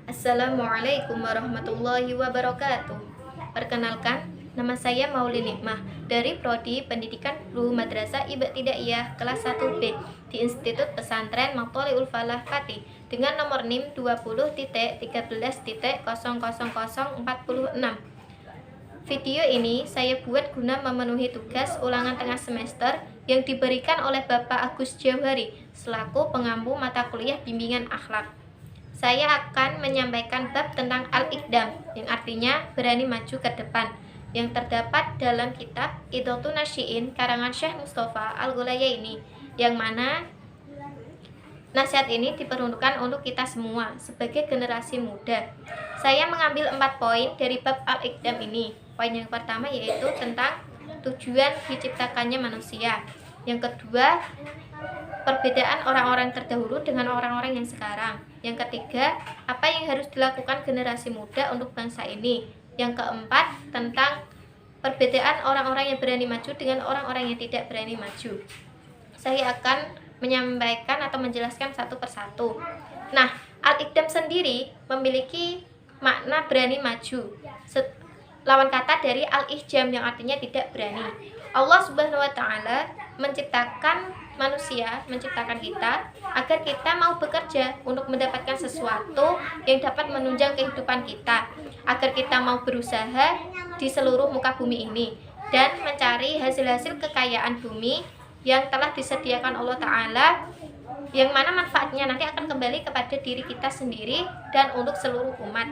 Assalamualaikum warahmatullahi wabarakatuh. Perkenalkan, nama saya Mauli Nikmah dari Prodi Pendidikan Guru Madrasah Ibtidaiyah kelas 1B di Institut Pesantren Matholiul Falah Pati dengan nomor NIM 20.13.000046. Video ini saya buat guna memenuhi tugas ulangan tengah semester yang diberikan oleh Bapak Agus Jawhari selaku pengampu mata kuliah bimbingan akhlak. Saya akan menyampaikan bab tentang al-iqdam, yang artinya berani maju ke depan, yang terdapat dalam kitab Idhatun Nasyi'in karangan Syekh Mustafa Al-Ghulayaini, yang mana nasihat ini diperuntukkan untuk kita semua sebagai generasi muda. Saya mengambil 4 poin dari bab al-iqdam ini. Poin yang pertama yaitu tentang tujuan diciptakannya manusia. Yang kedua, perbedaan orang-orang terdahulu dengan orang-orang yang sekarang. Yang ketiga, apa yang harus dilakukan generasi muda untuk bangsa ini. Yang keempat, tentang perbedaan orang-orang yang berani maju dengan orang-orang yang tidak berani maju. Saya akan menyampaikan atau menjelaskan satu persatu. Nah, al-iqdam sendiri memiliki makna berani maju. Lawan kata dari al-ihjam yang artinya tidak berani. Allah Subhanahu wa taala menciptakan manusia, menciptakan kita agar kita mau bekerja untuk mendapatkan sesuatu yang dapat menunjang kehidupan kita, agar kita mau berusaha di seluruh muka bumi ini dan mencari hasil-hasil kekayaan bumi yang telah disediakan Allah Ta'ala, yang mana manfaatnya nanti akan kembali kepada diri kita sendiri dan untuk seluruh umat.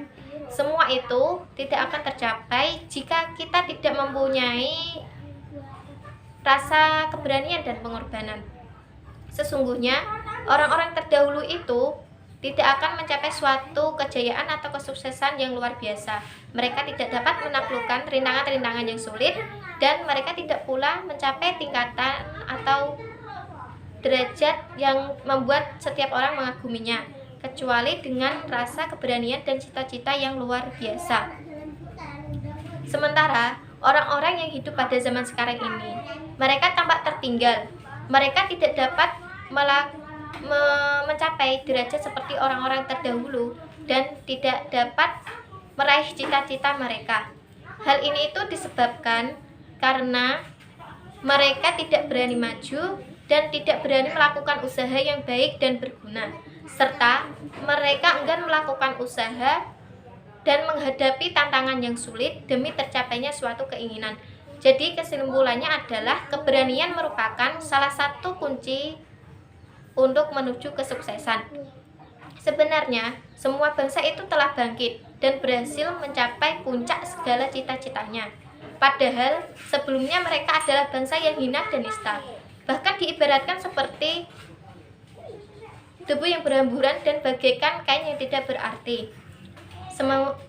Semua itu tidak akan tercapai jika kita tidak mempunyai rasa keberanian dan pengorbanan. Sesungguhnya orang-orang terdahulu itu tidak akan mencapai suatu kejayaan atau kesuksesan yang luar biasa. Mereka tidak dapat menaklukkan rintangan-rintangan yang sulit, dan mereka tidak pula mencapai tingkatan atau derajat yang membuat setiap orang mengaguminya, kecuali dengan rasa keberanian dan cita-cita yang luar biasa. Sementara orang-orang yang hidup pada zaman sekarang ini, mereka tampak tertinggal. Mereka tidak dapat mencapai derajat seperti orang-orang terdahulu dan tidak dapat meraih cita-cita mereka. Hal ini itu disebabkan karena mereka tidak berani maju dan tidak berani melakukan usaha yang baik dan berguna, serta mereka enggan melakukan usaha dan menghadapi tantangan yang sulit demi tercapainya suatu keinginan. Jadi kesimpulannya adalah keberanian merupakan salah satu kunci untuk menuju kesuksesan. Sebenarnya semua bangsa itu telah bangkit dan berhasil mencapai puncak segala cita-citanya. Padahal sebelumnya mereka adalah bangsa yang hina dan nista. Bahkan diibaratkan seperti debu yang berhamburan dan bagaikan kain yang tidak berarti.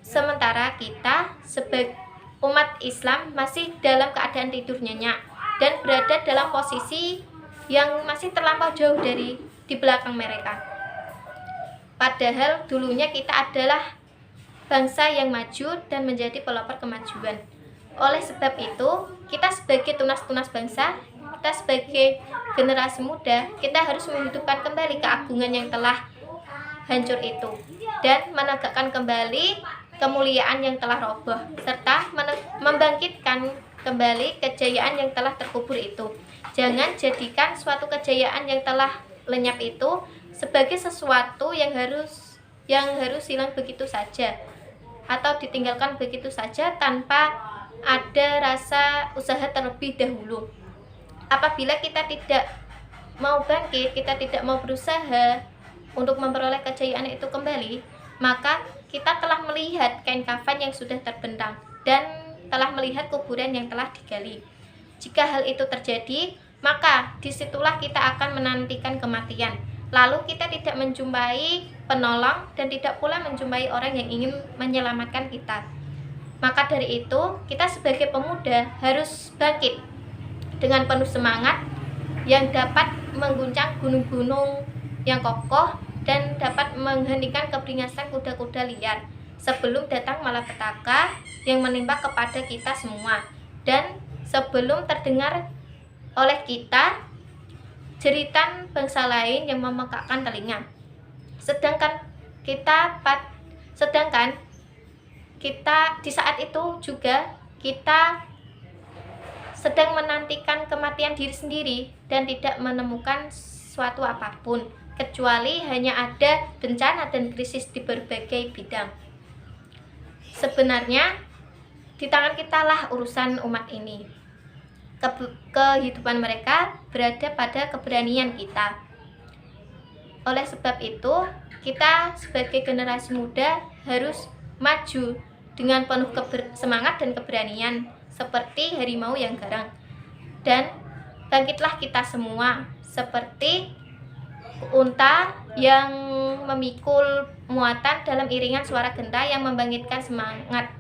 Sementara kita sebagai umat Islam masih dalam keadaan tidur nyenyak dan berada dalam posisi yang masih terlampau jauh dari di belakang mereka. Padahal dulunya kita adalah bangsa yang maju dan menjadi pelopor kemajuan. Oleh sebab itu, kita sebagai tunas-tunas bangsa, kita sebagai generasi muda, kita harus menghidupkan kembali keagungan yang telah hancur itu dan menegakkan kembali kemuliaan yang telah roboh, serta membangkitkan kembali kejayaan yang telah terkubur itu. Jangan jadikan suatu kejayaan yang telah lenyap itu sebagai sesuatu yang harus hilang begitu saja atau ditinggalkan begitu saja tanpa ada rasa usaha terlebih dahulu. Apabila kita tidak mau bangkit, kita tidak mau berusaha untuk memperoleh kejayaan itu kembali, maka kita telah melihat kain kafan yang sudah terbentang dan telah melihat kuburan yang telah digali. Jika hal itu terjadi, maka disitulah kita akan menantikan kematian. Lalu kita tidak menjumpai penolong dan tidak pula menjumpai orang yang ingin menyelamatkan kita. Maka dari itu, kita sebagai pemuda harus bangkit dengan penuh semangat yang dapat mengguncang gunung-gunung yang kokoh dan dapat menghentikan kebingasan kuda-kuda liar sebelum datang malapetaka yang menimpa kepada kita semua, dan sebelum terdengar oleh kita jeritan bangsa lain yang memekakkan telinga. Sedangkan kita Sedangkan kita di saat itu juga kita sedang menantikan kematian diri sendiri dan tidak menemukan suatu apapun, kecuali hanya ada bencana dan krisis di berbagai bidang. Sebenarnya di tangan kita lah urusan umat ini. Kehidupan mereka berada pada keberanian kita. Oleh sebab itu, kita sebagai generasi muda harus maju dengan penuh semangat dan keberanian seperti harimau yang garang. Dan bangkitlah kita semua seperti unta yang memikul muatan dalam iringan suara genta yang membangkitkan semangat.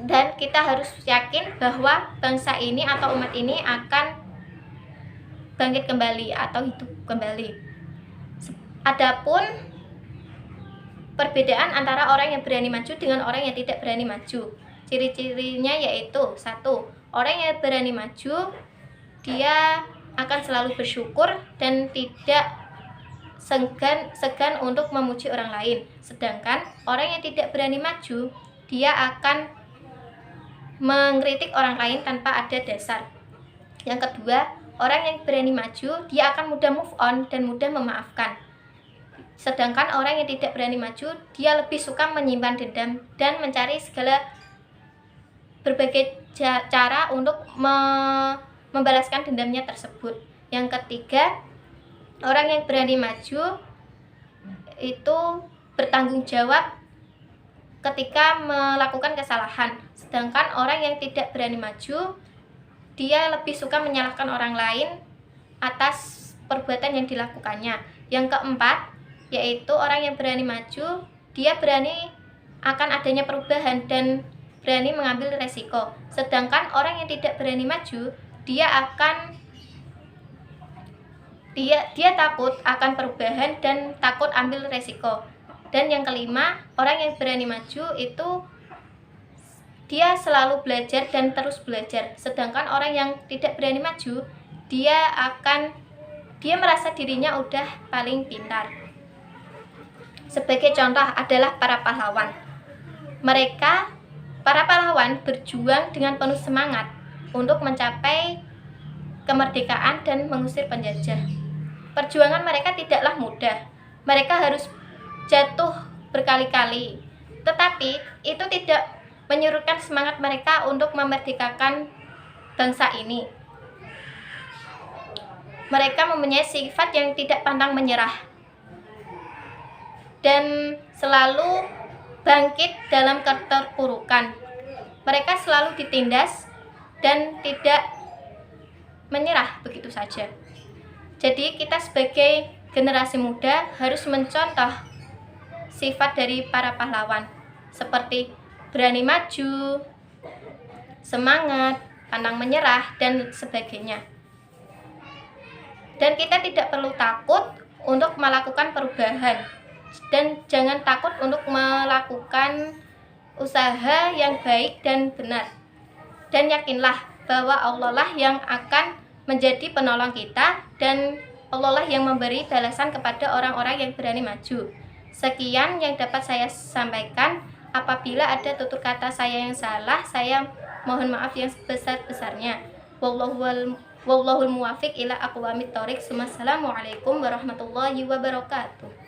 Dan kita harus yakin bahwa bangsa ini atau umat ini akan bangkit kembali atau hidup kembali. Adapun perbedaan antara orang yang berani maju dengan orang yang tidak berani maju, ciri-cirinya yaitu: 1. Orang yang berani maju, dia akan selalu bersyukur dan tidak segan untuk memuji orang lain. Sedangkan orang yang tidak berani maju, dia akan mengkritik orang lain tanpa ada dasar. Yang kedua, orang yang berani maju, dia akan mudah move on dan mudah memaafkan. Sedangkan orang yang tidak berani maju, dia lebih suka menyimpan dendam dan mencari segala berbagai cara untuk membalaskan dendamnya tersebut. Yang ketiga, orang yang berani maju itu bertanggung jawab ketika melakukan kesalahan. Sedangkan orang yang tidak berani maju, dia lebih suka menyalahkan orang lain atas perbuatan yang dilakukannya. Yang keempat, yaitu orang yang berani maju, dia berani akan adanya perubahan dan berani mengambil resiko. Sedangkan orang yang tidak berani maju, dia takut akan perubahan dan takut ambil resiko. Dan yang kelima, orang yang berani maju itu dia selalu belajar dan terus belajar. Sedangkan orang yang tidak berani maju, dia merasa dirinya udah paling pintar. Sebagai contoh adalah para pahlawan. Para pahlawan berjuang dengan penuh semangat untuk mencapai kemerdekaan dan mengusir penjajah. Perjuangan mereka tidaklah mudah. Mereka harus jatuh berkali-kali. Tetapi itu tidak menyurutkan semangat mereka untuk memerdekakan bangsa ini. Mereka mempunyai sifat yang tidak pantang menyerah dan selalu bangkit dalam keterpurukan. Mereka selalu ditindas dan tidak menyerah begitu saja. Jadi kita sebagai generasi muda harus mencontoh sifat dari para pahlawan seperti berani maju, semangat, pantang menyerah, dan sebagainya. Dan kita tidak perlu takut untuk melakukan perubahan. Dan jangan takut untuk melakukan usaha yang baik dan benar. Dan yakinlah bahwa Allah lah yang akan menjadi penolong kita dan Allah lah yang memberi balasan kepada orang-orang yang berani maju. Sekian yang dapat saya sampaikan. Apabila ada tutur kata saya yang salah, saya mohon maaf yang sebesar-besarnya. Wallahul muwafiq ila aqwamit thoriq. Wassalamualaikum warahmatullahi wabarakatuh.